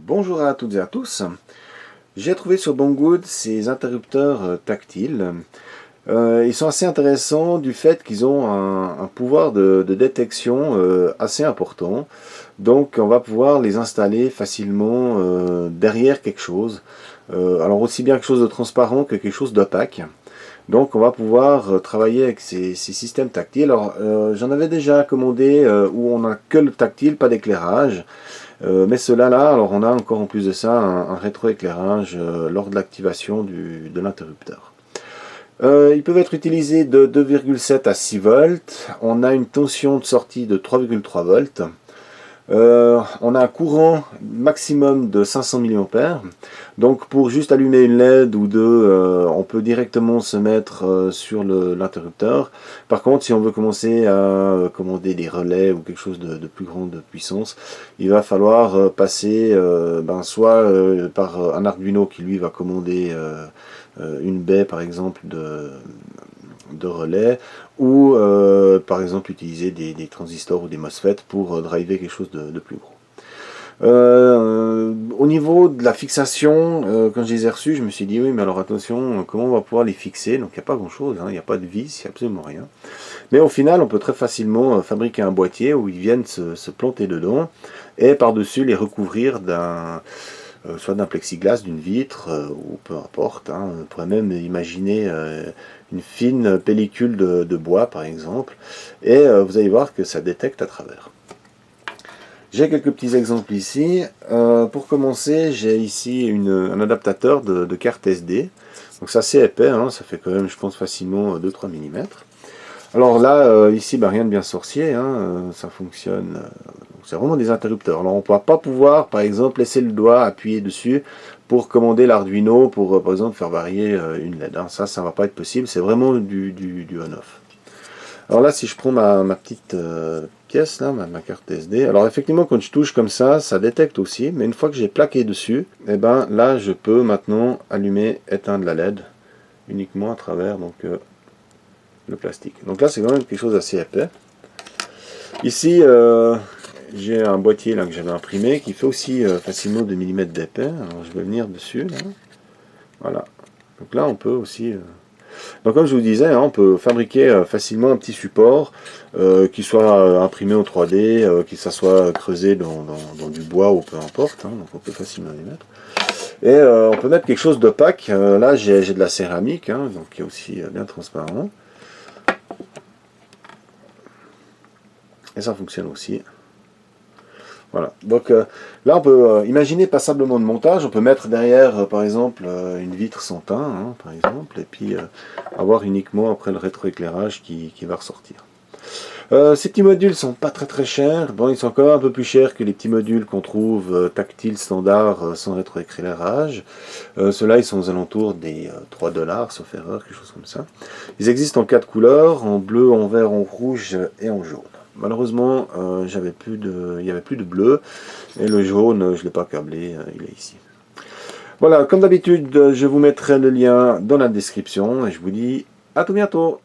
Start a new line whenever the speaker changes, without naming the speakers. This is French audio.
Bonjour à toutes et à tous. J'ai trouvé sur Banggood ces interrupteurs tactiles. Ils sont assez intéressants du fait qu'ils ont un pouvoir de détection assez important. Donc on va pouvoir les installer facilement derrière quelque chose. Alors aussi bien quelque chose de transparent que quelque chose d'opaque. Donc on va pouvoir travailler avec ces systèmes tactiles. Alors j'en avais déjà commandé où on n'a que le tactile, pas d'éclairage. Mais ceux-là, alors on a encore en plus de ça un rétroéclairage lors de l'activation de l'interrupteur. Ils peuvent être utilisés de 2,7 à 6 volts. On a une tension de sortie de 3,3 volts. On a un courant maximum de 500 mA. Donc pour juste allumer une LED ou deux, on peut directement se mettre sur l'interrupteur. Par contre, si on veut commencer à commander des relais ou quelque chose de plus grande puissance, il va falloir passer soit par un Arduino qui lui va commander une baie par exemple de relais, ou par exemple utiliser des transistors ou des MOSFET pour driver quelque chose de plus gros. Au niveau de la fixation, quand je les ai reçus, je me suis dit oui, mais alors attention, comment on va pouvoir les fixer? Donc il n'y a pas grand chose, il n'y a pas de vis, il n'y a absolument rien. Mais au final, on peut très facilement fabriquer un boîtier où ils viennent se planter dedans et par-dessus les recouvrir soit d'un plexiglas, d'une vitre, ou peu importe. On pourrait même imaginer une fine pellicule de bois par exemple, et vous allez voir que ça détecte à travers. J'ai quelques petits exemples ici. Pour commencer, j'ai ici un adaptateur de carte SD. Donc c'est assez épais, ça fait quand même je pense facilement 2-3 mm. Alors là, ici, rien de bien sorcier, ça fonctionne. C'est vraiment des interrupteurs. Alors on ne va pas pouvoir, par exemple, laisser le doigt appuyer dessus pour commander l'Arduino, pour par exemple faire varier une LED. Ça ne va pas être possible, c'est vraiment du on-off. Alors là, si je prends ma petite pièce, là, ma carte SD, alors effectivement, quand je touche comme ça détecte aussi, mais une fois que j'ai plaqué dessus, là, je peux maintenant allumer, éteindre la LED, uniquement à travers le plastique. Donc là, c'est quand même quelque chose d'assez épais. Ici, j'ai un boîtier là que j'avais imprimé qui fait aussi facilement 2 mm d'épais. Alors je vais venir dessus. Là. Voilà. Donc là, on peut aussi... Donc comme je vous disais, on peut fabriquer facilement un petit support qui soit imprimé en 3D, qui ça soit creusé dans du bois ou peu importe. Donc on peut facilement les mettre. Et on peut mettre quelque chose d'opaque. Là, j'ai de la céramique, donc qui est aussi bien transparent. Et ça fonctionne aussi. Voilà. Donc là, on peut imaginer passablement de montage. On peut mettre derrière, par exemple, une vitre sans teint, par exemple, et puis avoir uniquement après le rétroéclairage qui va ressortir. Ces petits modules sont pas très chers. Bon, ils sont quand même un peu plus chers que les petits modules qu'on trouve tactiles standards sans rétroéclairage. Ceux-là, ils sont aux alentours des 3 $, sauf erreur, quelque chose comme ça. Ils existent en 4 couleurs, en bleu, en vert, en rouge et en jaune. Malheureusement, il n'y avait plus de bleu, et le jaune, je ne l'ai pas câblé, il est ici. Voilà, comme d'habitude, je vous mettrai le lien dans la description, et je vous dis à tout bientôt.